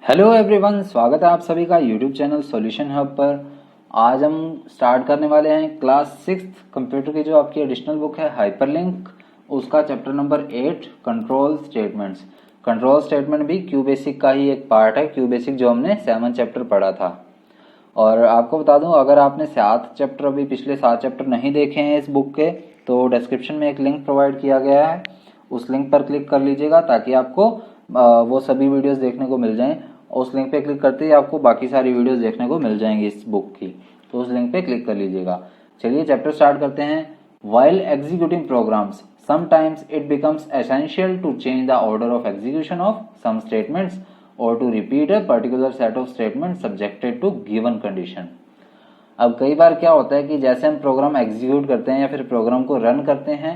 Hello everyone, स्वागत है आप सभी का यूट्यूब चैनल सॉल्यूशन हब पर। आज हम स्टार्ट करने वाले हैं क्लास 6 कंप्यूटर की जो आपकी एडिशनल बुक है हाइपरलिंक, उसका chapter number 8 control statements. Control statement भी क्यू बेसिक का ही एक पार्ट है, क्यू बेसिक जो हमने 7 चैप्टर पढ़ा था। और आपको बता दूं, अगर आपने 7 चैप्टर अभी पिछले 7 चैप्टर नहीं देखे हैं इस बुक के, तो डिस्क्रिप्शन में एक लिंक प्रोवाइड किया गया है, उस लिंक पर क्लिक कर लीजिएगा ताकि आपको वो सभी वीडियोस देखने को मिल जाएं। उस लिंक पे क्लिक करते ही आपको बाकी सारी वीडियोस देखने को मिल जाएंगी इस बुक की, तो उस लिंक पे क्लिक कर लीजिएगा। चलिए चैप्टर स्टार्ट करते हैं। While executing programs sometimes it becomes essential to change the order of execution of some statements or to repeat a particular set of statements subjected to given condition। अब कई बार क्या होता है कि जैसे हम प्रोग्राम एग्जीक्यूट करते हैं या फिर प्रोग्राम को रन करते हैं,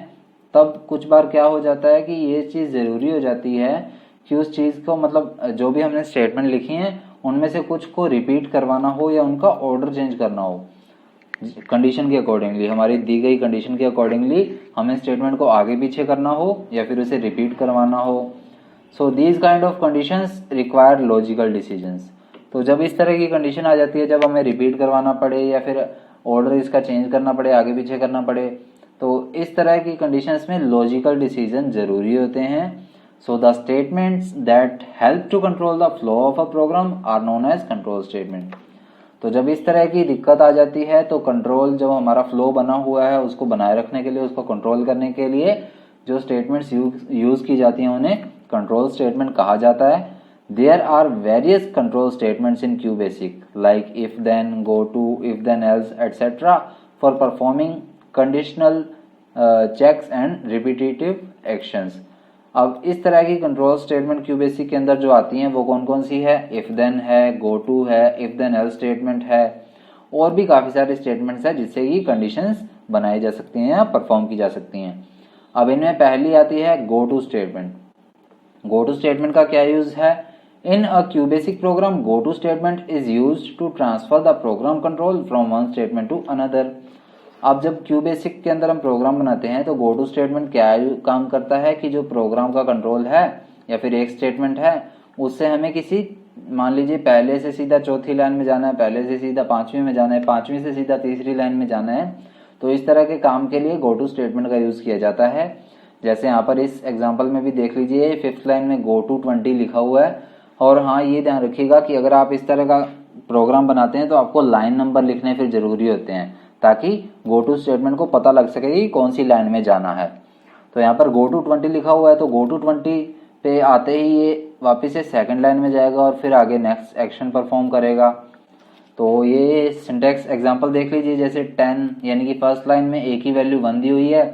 तब कुछ बार क्या हो जाता है कि ये चीज़ ज़रूरी हो जाती है कि उस चीज़ को, मतलब जो भी हमने स्टेटमेंट लिखी हैं उनमें से कुछ को रिपीट करवाना हो या उनका ऑर्डर चेंज करना हो कंडीशन के अकॉर्डिंगली, हमारी दी गई कंडीशन के अकॉर्डिंगली हमें स्टेटमेंट को आगे पीछे करना हो या फिर उसे रिपीट करवाना हो। So these kind of conditions require logical decisions. तो जब इस तरह की कंडीशन आ जाती है, जब हमें रिपीट करवाना पड़े या फिर ऑर्डर इसका चेंज करना पड़े, आगे पीछे करना पड़े, तो इस तरह की कंडीशंस में लॉजिकल डिसीजन जरूरी होते हैं। So the statements that help to control the flow of a program are known as control statement. तो जब इस तरह की दिक्कत आ जाती है तो कंट्रोल, जो हमारा फ्लो बना हुआ है उसको बनाए रखने के लिए, उसको कंट्रोल करने के लिए जो स्टेटमेंट्स यूज की जाती हैं उन्हें कंट्रोल स्टेटमेंट कहा जाता है। There are various control statements in QBasic like if then, go to, if then else etcetera for performing conditional checks and repetitive actions. अब इस तरह की कंट्रोल स्टेटमेंट क्यू बेसिक के अंदर जो आती हैं वो कौन कौन सी है? इफ देन है, गो टू है, इफ देन एल्स स्टेटमेंट है, और भी काफी सारे स्टेटमेंट्स है जिससे कि कंडीशंस बनाई जा सकती हैं या परफॉर्म की जा सकती हैं। अब इनमें पहली आती है go to statement. Go to statement का क्या यूज है? In a QBasic program, go to statement is used to transfer the program control from one statement to another. अब जब क्यू बेसिक के अंदर हम प्रोग्राम बनाते हैं तो गो टू स्टेटमेंट क्या काम करता है कि जो प्रोग्राम का कंट्रोल है या फिर एक स्टेटमेंट है, उससे हमें किसी, मान लीजिए पहले से सीधा चौथी लाइन में जाना है, पहले से सीधा पांचवी में जाना है, पांचवी से सीधा तीसरी लाइन में जाना है, तो इस तरह के काम के लिए गो टू स्टेटमेंट का यूज किया जाता है। जैसे यहाँ पर इस एग्जाम्पल में भी देख लीजिए, 5th लाइन में गो टू 20 लिखा हुआ है। और हाँ, ये ध्यान रखिएगा कि अगर आप इस तरह का प्रोग्राम बनाते हैं तो आपको लाइन नंबर लिखने फिर जरूरी होते हैं ताकि गो टू स्टेटमेंट को पता लग सके कि कौन सी लाइन में जाना है। तो यहाँ पर गो टू 20 लिखा हुआ है, तो गो टू 20 पे आते ही ये वापस से सेकंड लाइन में जाएगा और फिर आगे नेक्स्ट एक्शन परफॉर्म करेगा। तो ये सिंटैक्स एग्जांपल देख लीजिए, जैसे 10 यानी कि फर्स्ट लाइन में ए की वैल्यू 1 दी हुई है,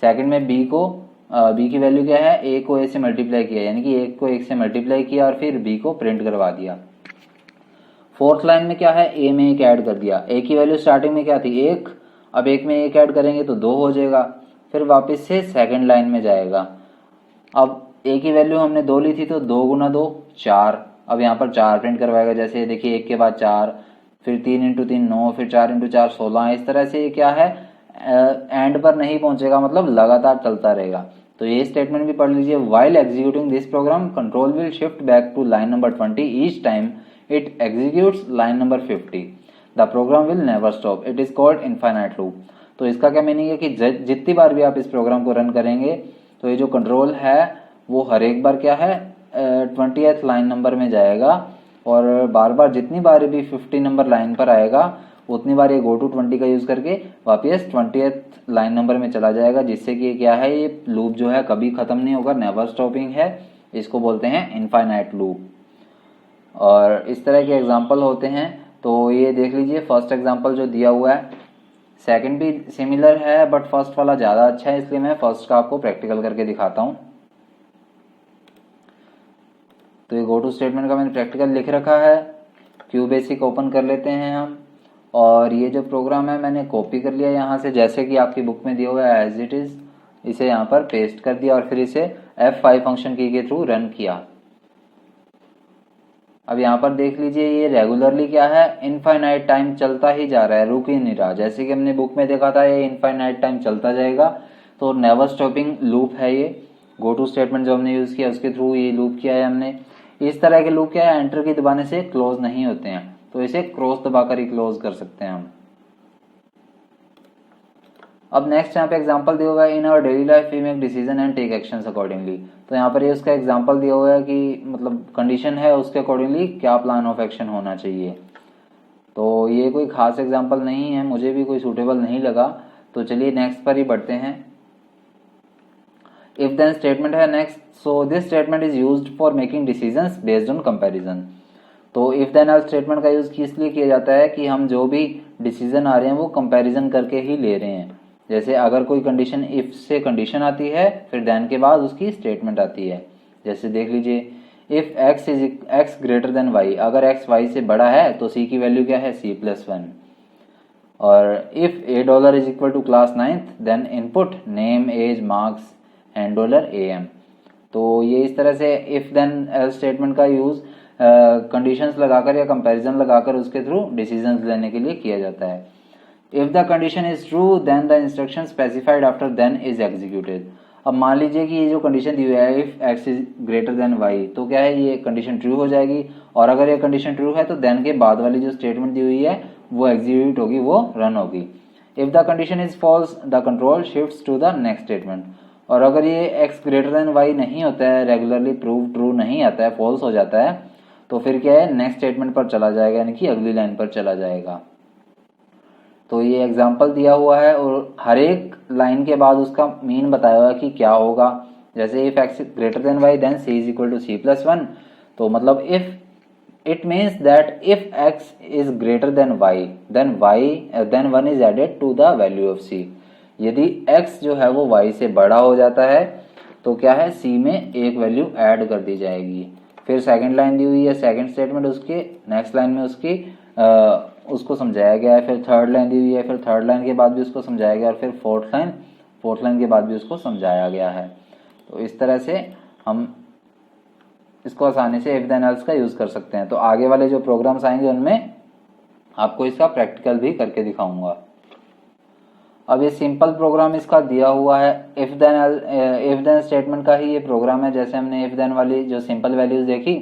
सेकंड में बी की वैल्यू क्या है? ए को ए से मल्टीप्लाई किया, यानी कि ए को 1 से मल्टीप्लाई किया और फिर बी को प्रिंट करवा दिया। फोर्थ लाइन में क्या है? ए में 1 ऐड कर दिया। ए की वैल्यू स्टार्टिंग में क्या थी? 1, अब 1 में 1 ऐड करेंगे तो 2 हो जाएगा, फिर वापस से सेकंड लाइन में जाएगा। अब ए की वैल्यू हमने 2 ली थी तो 2 गुना 2 4, अब यहाँ पर 4 प्रिंट करवाएगा। जैसे देखिए 1 के बाद 4, फिर 3 इंटू 3 9, फिर 4 इंटू 4 16। इस तरह से ये क्या है, एंड पर नहीं पहुंचेगा, मतलब लगातार चलता रहेगा। तो ये स्टेटमेंट भी पढ़ लीजिए। While executing this program, control will shift back to line number 20 each time it executes line number 50. The program will never stop. It is called infinite loop. तो इसका क्या मीनिंग है कि जितनी बार भी आप इस प्रोग्राम को रन करेंगे तो ये जो कंट्रोल है वो हर एक बार क्या है, 20th लाइन नंबर में जाएगा, और बार बार जितनी बार भी 50 नंबर लाइन पर आएगा उतनी बार ये गो टू 20 का यूज करके वापस 20th लाइन नंबर में चला जाएगा, जिससे कि क्या है, ये लूप जो है कभी खत्म नहीं होगा, नेवर स्टॉपिंग है। इसको बोलते हैं इनफाइनाइट लूप। और इस तरह के एग्जाम्पल होते हैं। तो ये देख लीजिए फर्स्ट एग्जाम्पल जो दिया हुआ है, सेकंड भी सिमिलर है बट फर्स्ट वाला ज़्यादा अच्छा है, इसलिए मैं फर्स्ट का आपको प्रैक्टिकल करके दिखाता हूँ। तो ये गो टू स्टेटमेंट का मैंने प्रैक्टिकल लिख रखा है। क्यू बेसिक ओपन कर लेते हैं हम, और ये जो प्रोग्राम है मैंने कॉपी कर लिया यहाँ से, जैसे कि आपकी बुक में दिया हुआ है एज इट इज़, इसे यहाँ पर पेस्ट कर दिया और फिर इसे F5 फंक्शन की के थ्रू रन किया। अब यहाँ पर देख लीजिए ये रेगुलरली क्या है, इनफाइनाइट टाइम चलता ही जा रहा है, रुक ही नहीं रहा। जैसे कि हमने बुक में देखा था ये इनफाइनाइट टाइम चलता जाएगा, तो नेवर स्टॉपिंग लूप है ये। गो टू स्टेटमेंट जो हमने यूज किया उसके थ्रू ये लूप किया है हमने। इस तरह के लूप क्या है, एंटर की दबाने से क्लोज नहीं होते हैं, तो इसे क्रॉस दबाकर ही क्लोज कर सकते हैं हम। अब नेक्स्ट यहाँ पे एग्जांपल दिया हुआ है, in our daily life we make decision and take actions accordingly. तो यहाँ पर ये उसका एग्जांपल दिया हुआ है कि मतलब कंडीशन है उसके अकॉर्डिंगली क्या प्लान ऑफ एक्शन होना चाहिए। तो ये कोई खास एग्जांपल नहीं है, मुझे भी कोई सूटेबल नहीं लगा, तो चलिए नेक्स्ट पर ही बढ़ते हैं। इफ देन स्टेटमेंट है next, so this statement is used for making decisions based on comparison. तो इफ देन एल्स स्टेटमेंट का यूज किस लिए किया जाता है कि हम जो भी डिसीजन आ रहे हैं वो कंपैरिजन करके ही ले रहे हैं। जैसे अगर कोई कंडीशन इफ से कंडीशन आती है, फिर देन के बाद उसकी स्टेटमेंट आती है। जैसे देख लीजिए, if x is x greater than y, अगर x y से बड़ा है तो c की वैल्यू क्या है, c+1। और if $a is equal to class 9th then input name as marks and $am। तो ये इस तरह से इफ देन एल्स स्टेटमेंट का यूज कंडीशंस लगाकर या कंपैरिजन लगाकर उसके थ्रू डिसीजंस लेने के लिए किया जाता है। If the condition is true then the instruction specified after then is executed. अब मान लीजिए कि ये जो कंडीशन दी हुई है if x is greater than y, तो क्या है, ये कंडीशन ट्रू हो जाएगी, और अगर ये कंडीशन ट्रू है तो देन के बाद वाली जो स्टेटमेंट दी हुई है वो एग्जीक्यूट होगी, वो रन होगी। If the condition is false the control shifts to the next statement. और अगर ये x ग्रेटर देन y नहीं होता है, रेगुलरली प्रूव ट्रू नहीं आता है, फॉल्स हो जाता है, तो फिर क्या है, नेक्स्ट स्टेटमेंट पर चला जाएगा, यानी कि अगली लाइन पर चला जाएगा। तो ये एग्जाम्पल दिया हुआ है और हर एक लाइन के बाद उसका मीन बताया हुआ है कि क्या होगा। जैसे if x greater than y then c is equal to c+1, तो मतलब if it means that if x is greater than y then 1 is added to the value of c। यदि x जो है वो y से बड़ा हो जाता है तो क्या है, c में एक वैल्यू ऐड कर दी जाएगी। फिर सेकंड लाइन दी हुई है, सेकंड स्टेटमेंट उसके नेक्स्ट लाइन में उसको समझाया गया है। फिर थर्ड लाइन दी हुई है, फिर थर्ड लाइन के बाद भी उसको समझाया गया, और फिर फोर्थ लाइन के बाद भी उसको समझाया गया है। तो इस तरह से हम इसको आसानी से इफ देन एल्स का यूज कर सकते हैं। तो आगे वाले जो प्रोग्राम्स आएंगे उनमें आपको इसका प्रैक्टिकल भी करके दिखाऊंगा। अब ये सिंपल प्रोग्राम इसका दिया हुआ है, इफ देन स्टेटमेंट का ही ये प्रोग्राम है। जैसे हमने इफ देन वाली जो सिंपल वैल्यूज देखी,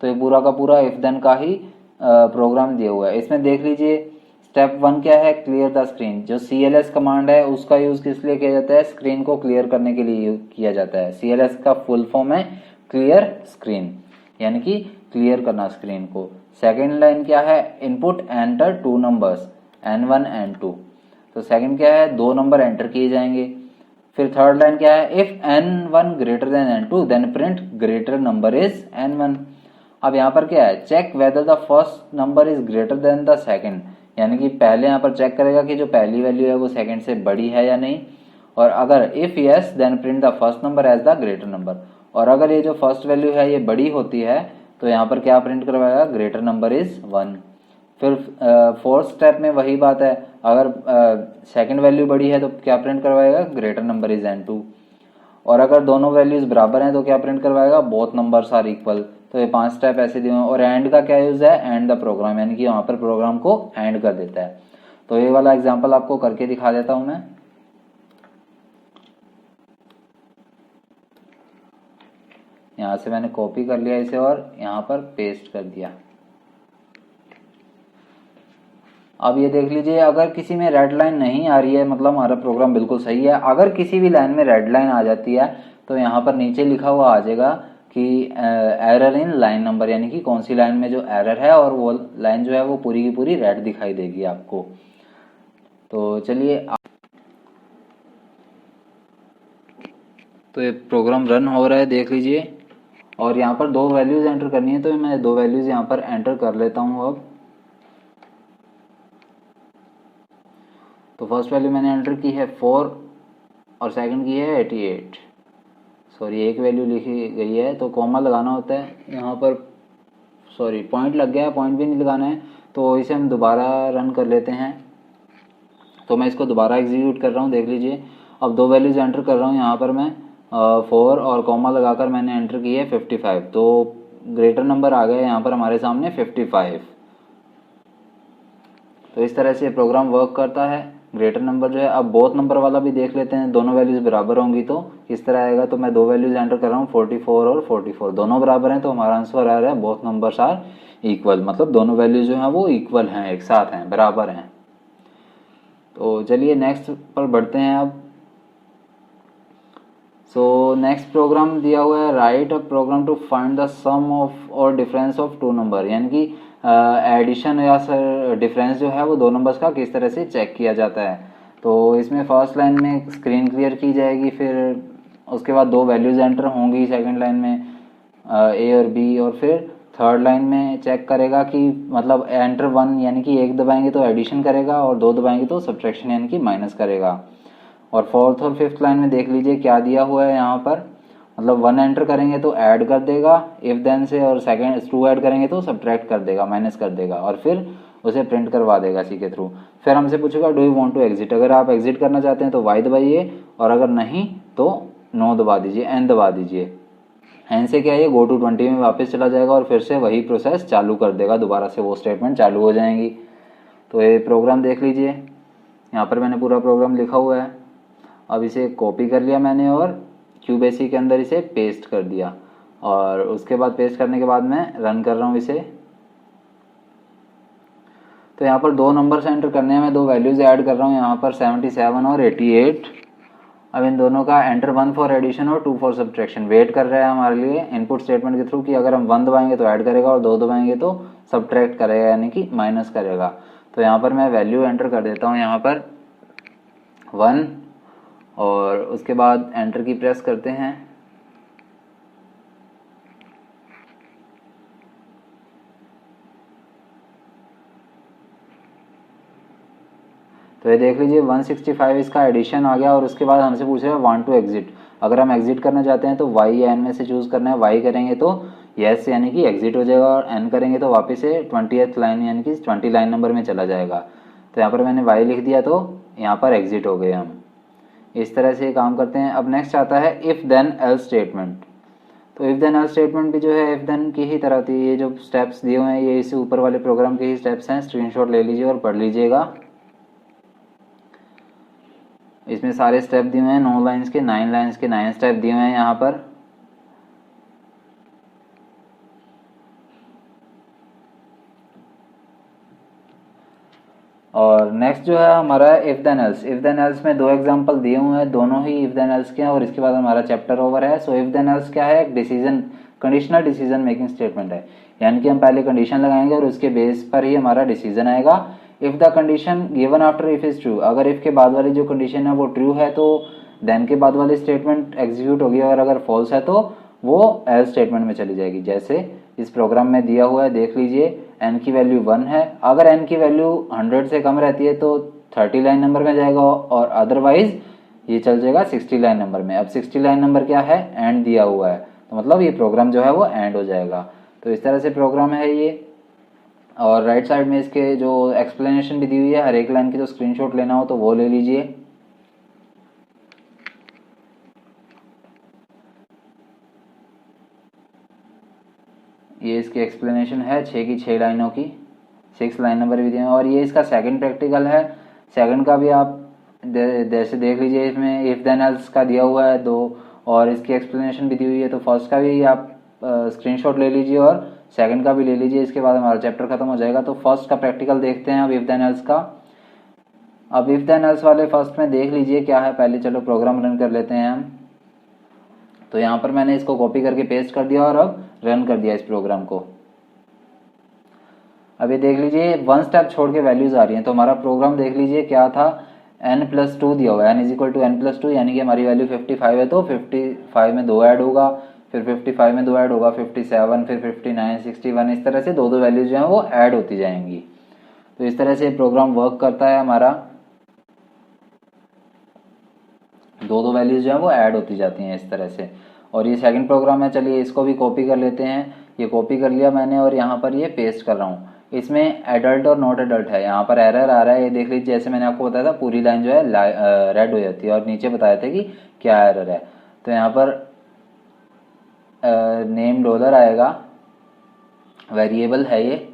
तो ये पूरा का पूरा इफ देन का ही प्रोग्राम दिया हुआ है। इसमें देख लीजिए, स्टेप 1 क्या है, क्लियर द स्क्रीन। जो CLS कमांड है उसका यूज किस लिए किया जाता है, स्क्रीन को क्लियर करने के लिए किया जाता है। CLS का फुल फॉर्म है क्लियर स्क्रीन, यानी कि क्लियर करना स्क्रीन को। सेकेंड लाइन क्या है, input enter 2 numbers N1 N2। तो सेकंड क्या है, 2 नंबर एंटर किए जाएंगे। फिर थर्ड लाइन क्या है, if N1 greater than N2 then print greater number is N1। अब यहाँ पर क्या है, check whether the first number is greater than the second, यानी कि पहले यहाँ पर चेक करेगा कि जो पहली वैल्यू है वो सेकंड से बड़ी है या नहीं, और अगर if yes then print the first number as the greater number. और अगर ये जो फर्स्ट वैल्यू है ये बड़ी होती है तो यहाँ पर क्या प्रिंट करवाएगा, ग्रेटर नंबर इज 1। फिर फोर्थ स्टेप में वही बात है, अगर सेकंड वैल्यू बड़ी है तो क्या प्रिंट करवाएगा, ग्रेटर नंबर इज N2। और अगर दोनों वैल्यूज बराबर हैं तो क्या प्रिंट करवाएगा, बोथ नंबर्स आर इक्वल। तो ये 5 स्टेप ऐसे दिए हैं। और एंड का क्या यूज है, एंड द प्रोग्राम, यानी कि वहां पर प्रोग्राम को एंड कर देता है। तो ये वाला एग्जांपल आपको करके दिखा देता हूं मैं। यहां से मैंने कॉपी कर लिया इसे और यहां पर पेस्ट कर दिया। अब ये देख लीजिए, अगर किसी में रेड लाइन नहीं आ रही है, मतलब हमारा प्रोग्राम बिल्कुल सही है। अगर किसी भी लाइन में रेड लाइन आ जाती है तो यहाँ पर नीचे लिखा हुआ आ जाएगा कि एरर इन लाइन नंबर, यानी कि कौन सी लाइन में जो एरर है, और वो लाइन जो है वो पूरी की पूरी रेड दिखाई देगी आपको। तो चलिए, तो ये प्रोग्राम रन हो रहा है, देख लीजिए। और यहाँ पर 2 वैल्यूज एंटर करनी है, तो मैं 2 वैल्यूज यहाँ पर एंटर कर लेता हूँ अब। तो फर्स्ट वैल्यू मैंने एंटर की है 4 और सेकंड की है 88। सॉरी, एक वैल्यू लिखी गई है तो कॉमा लगाना होता है यहाँ पर। सॉरी, पॉइंट लग गया है, पॉइंट भी नहीं लगाना है। तो इसे हम दोबारा रन कर लेते हैं। तो मैं इसको दोबारा एग्जीक्यूट कर रहा हूँ, देख लीजिए। अब 2 वैल्यूज एंटर कर रहा हूँ यहाँ पर मैं 4 और कॉमा लगाकर मैंने एंटर की है 55। तो ग्रेटर नंबर आ गया यहाँ पर हमारे सामने 55। तो इस तरह से प्रोग्राम वर्क करता है। ग्रेटर नंबर जो है, अब बोथ नंबर वाला भी देख लेते हैं, दोनों वैल्यूज बराबर होंगी तो किस तरह आएगा। तो मैं दो वैल्यूज एंटर कर रहा हूँ 44 और 44, दोनों बराबर हैं तो हमारा आंसर आ रहा है बोथ नंबर्स आर इक्वल, मतलब दोनों वैल्यूज जो हैं वो इक्वल हैं, एक साथ हैं, बराबर हैं। तो चलिए नेक्स्ट पर बढ़ते हैं अब। सो नेक्स्ट प्रोग्राम दिया हुआ है, write a program to find the sum of और डिफरेंस ऑफ टू नंबर, यानी कि एडिशन या डिफरेंस जो है वो दो नंबर्स का किस तरह से चेक किया जाता है। तो इसमें फर्स्ट लाइन में स्क्रीन क्लियर की जाएगी, फिर उसके बाद दो वैल्यूज एंटर होंगी सेकंड लाइन में ए और बी, और फिर थर्ड लाइन में चेक करेगा कि मतलब एंटर वन यानी कि एक दबाएंगे तो एडिशन करेगा और दो दबाएंगे तो सब्ट्रैक्शन यानी कि माइनस करेगा। और फोर्थ और फिफ्थ लाइन में देख लीजिए क्या दिया हुआ है यहाँ पर, मतलब वन एंटर करेंगे तो ऐड कर देगा इफ देन से, और सेकंड टू ऐड करेंगे तो सब्ट्रैक्ट कर देगा, माइनस कर देगा, और फिर उसे प्रिंट करवा देगा सी के थ्रू। फिर हमसे पूछेगा do you want to exit, अगर आप एग्जिट करना चाहते हैं तो वाई दबाइए, और अगर नहीं तो नो दबा दीजिए, एन दबा दीजिए। एन से क्या है, गो टू 20 में वापस चला जाएगा और फिर से वही प्रोसेस चालू कर देगा, दोबारा से वो स्टेटमेंट चालू हो जाएंगी। तो ये प्रोग्राम देख लीजिए, यहाँ पर मैंने पूरा प्रोग्राम लिखा हुआ है। अब इसे कॉपी कर लिया मैंने और क्यूबेसी के अंदर इसे पेस्ट कर दिया, और उसके बाद पेस्ट करने के बाद मैं रन कर रहा हूँ इसे। तो यहाँ पर दो नंबर्स एंटर करने हैं, मैं दो वैल्यूज ऐड कर रहा हूँ यहाँ पर 77 और 88। अब इन दोनों का एंटर वन फॉर एडिशन और टू फॉर सब्ट्रैक्शन वेट कर रहा है हमारे लिए इनपुट स्टेटमेंट के थ्रू कि अगर हम वन दबाएंगे तो ऐड करेगा और दो दबाएंगे तो सब्ट्रैक्ट करेगा यानी कि माइनस करेगा। तो यहाँ पर मैं वैल्यू एंटर कर देता हूँ यहाँ पर 1, और उसके बाद एंटर की प्रेस करते हैं। तो ये देख लीजिए 165 इसका एडिशन आ गया, और उसके बाद हमसे पूछ रहा है वांट टू एग्जिट, अगर हम एग्जिट करना चाहते हैं तो वाई या एन में से चूज़ करना है। वाई करेंगे तो यस यानी कि एग्जिट हो जाएगा, और एन करेंगे तो वापस से 20th लाइन यानी कि 20 लाइन नंबर में चला जाएगा। तो यहाँ पर मैंने वाई लिख दिया तो यहाँ पर एग्जिट हो गए हम। इस तरह से काम करते हैं। अब नेक्स्ट आता है इफ़ देन एल्स स्टेटमेंट। तो इफ़ देन एल्स स्टेटमेंट भी जो है इफ़ देन की ही तरह थी, ये जो स्टेप्स दिए हुए हैं ये इस ऊपर वाले प्रोग्राम के ही स्टेप्स हैं, स्क्रीनशॉट ले लीजिए और पढ़ लीजिएगा। इसमें सारे स्टेप दिए हुए हैं, 9 लाइन्स के 9 लाइन्स के 9 स्टेप दिए हुए हैं यहाँ पर। और नेक्स्ट जो है हमारा if then else. If then else में दो एग्जांपल दिए हुए हैं, दोनों ही इफ देन एल्स के हैं, और इसके बाद हमारा चैप्टर ओवर है। सो इफ देन एल्स क्या है, एक decision conditional decision making statement है, यानी कि हम पहले कंडीशन लगाएंगे और उसके बेस पर ही हमारा डिसीजन आएगा। If the condition given after if is true, अगर इफ के बाद वाली जो कंडीशन है वो ट्रू है तो देन के बाद वाली स्टेटमेंट एग्जीक्यूट होगी, और अगर फॉल्स है तो वो एल्स स्टेटमेंट में चली जाएगी। जैसे इस प्रोग्राम में दिया हुआ है, देख लीजिए n की वैल्यू 1 है, अगर n की वैल्यू 100 से कम रहती है तो 30 लाइन नंबर में जाएगा, और अदरवाइज ये चल जाएगा 60 लाइन नंबर में। अब 60 लाइन नंबर क्या है, एंड दिया हुआ है, तो मतलब ये प्रोग्राम जो है वो एंड हो जाएगा। तो इस तरह से प्रोग्राम है ये। और राइट साइड में इसके जो एक्सप्लेनेशन भी दी हुई है, हर एक लाइन की तो स्क्रीनशॉट लेना हो तो वो ले लीजिए। ये इसकी एक्सप्लेनेशन है 6 की 6 लाइनों की, 6 लाइन नंबर भी दिए हैं। और ये इसका सेकंड प्रैक्टिकल है, सेकंड का भी आप जैसे देख लीजिए, इसमें इफ देन एल्स का दिया हुआ है दो, और इसकी एक्सप्लेनेशन भी दी हुई है। तो फर्स्ट का भी आप स्क्रीनशॉट ले लीजिए और सेकंड का भी ले लीजिए, इसके बाद हमारा चैप्टर खत्म हो जाएगा। तो फर्स्ट का प्रैक्टिकल देखते हैं अब इफ देन एल्स का। अब इफ देन एल्स वाले फर्स्ट में देख लीजिए क्या है, पहले चलो प्रोग्राम रन कर लेते हैं हम। तो यहाँ पर मैंने इसको कॉपी करके पेस्ट कर दिया और अब रन कर दिया इस प्रोग्राम को। अभी देख लीजिए 1 स्टेप छोड़ के वैल्यूज आ रही हैं, तो हमारा प्रोग्राम देख लीजिए क्या था, n+2 दिया हुआ है, n=n+2 यानी कि हमारी वैल्यू 55 है, तो 55 में 2 ऐड होगा, फिर 55 में 2 ऐड होगा 57, फिर 59, 61, इस तरह से दो दो वैल्यूज जो हैं वो ऐड होती जाएंगी। तो इस तरह से प्रोग्राम वर्क करता है हमारा, दो दो वैल्यूज जो है वो ऐड होती जाती हैं इस तरह से। और ये सेकंड प्रोग्राम है, चलिए इसको भी कॉपी कर लेते हैं। ये कॉपी कर लिया मैंने और यहाँ पर ये पेस्ट कर रहा हूँ। इसमें एडल्ट और नॉट एडल्ट है, यहाँ पर एरर आ रहा है, ये देख लीजिए। जैसे मैंने आपको बताया था पूरी लाइन जो है रेड हो जाती है, और नीचे बताया था कि क्या एरर है। तो यहाँ पर नेम डॉलर आएगा, वेरिएबल है ये,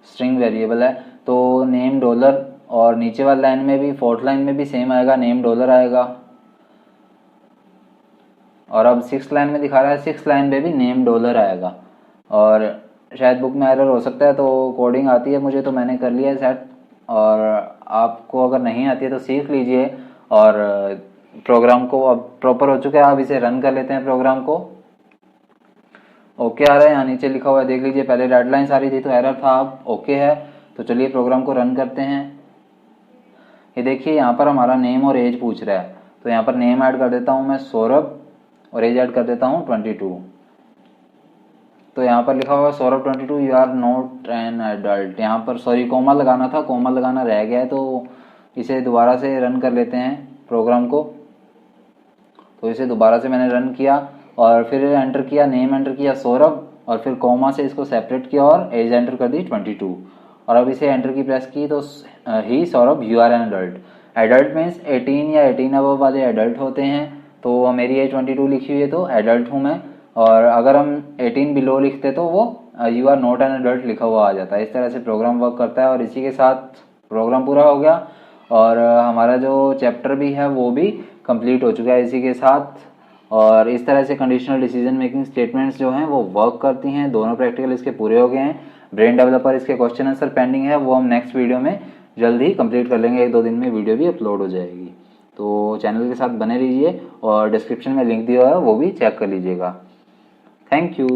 स्ट्रिंग वेरिएबल है, तो नेम डॉलर और नीचे वाली लाइन में भी, फोर्थ लाइन में भी सेम आएगा, नेम डॉलर आएगा। और अब सिक्स लाइन में दिखा रहा है, सिक्स लाइन में भी नेम डॉलर आएगा। और शायद बुक में एरर हो सकता है, तो कोडिंग आती है मुझे, तो मैंने कर लिया है सेट। और आपको अगर नहीं आती है तो सीख लीजिए। और प्रोग्राम को अब प्रॉपर हो चुका है, आप इसे रन कर लेते हैं प्रोग्राम को। ओके आ रहा है, यहाँ नीचे लिखा हुआ है देख लीजिए, पहले रेड लाइन आ रही थी तो एरर था, अब ओके है। तो चलिए प्रोग्राम को रन करते हैं। ये देखिए यहाँ पर हमारा नेम और एज पूछ रहा है, तो यहाँ पर नेम ऐड कर देता हूँ मैं सौरभ, और एज ऐड कर देता हूँ 22। तो यहाँ पर लिखा हुआ Saurabh 22, you are not an adult. यहाँ पर सॉरी कोमा लगाना था, कोमा लगाना रह गया है, तो इसे दोबारा से रन कर लेते हैं प्रोग्राम को। तो इसे दोबारा से मैंने रन किया और फिर एंटर किया, नेम एंटर किया सौरभ, और फिर कोमा से इसको सेपरेट किया और एज एंटर कर दी 22। और अब इसे एंटर की प्रेस की तो ही Saurabh you are an adult. Adult means 18 या 18 अबव वाले एडल्ट होते हैं। तो मेरी एज 22 लिखी हुई है तो एडल्ट हूँ मैं। और अगर हम 18 बिलो लिखते तो वो you are not an adult लिखा हुआ आ जाता है। इस तरह से प्रोग्राम वर्क करता है। और इसी के साथ प्रोग्राम पूरा हो गया और हमारा जो चैप्टर भी है वो भी कंप्लीट हो चुका है इसी के साथ। और इस तरह से कंडीशनल डिसीजन मेकिंग स्टेटमेंट्स जो हैं वो वर्क करती हैं। दोनों प्रैक्टिकल इसके पूरे हो गए हैं। ब्रेन डेवलपर इसके क्वेश्चन आंसर पेंडिंग है, वो हम नेक्स्ट वीडियो में जल्द ही कंप्लीट कर लेंगे। 1-2 दिन में वीडियो भी अपलोड हो जाएगी। तो चैनल के साथ बने रहिए और डिस्क्रिप्शन में लिंक दिया हुआ है वो भी चेक कर लीजिएगा। Thank you.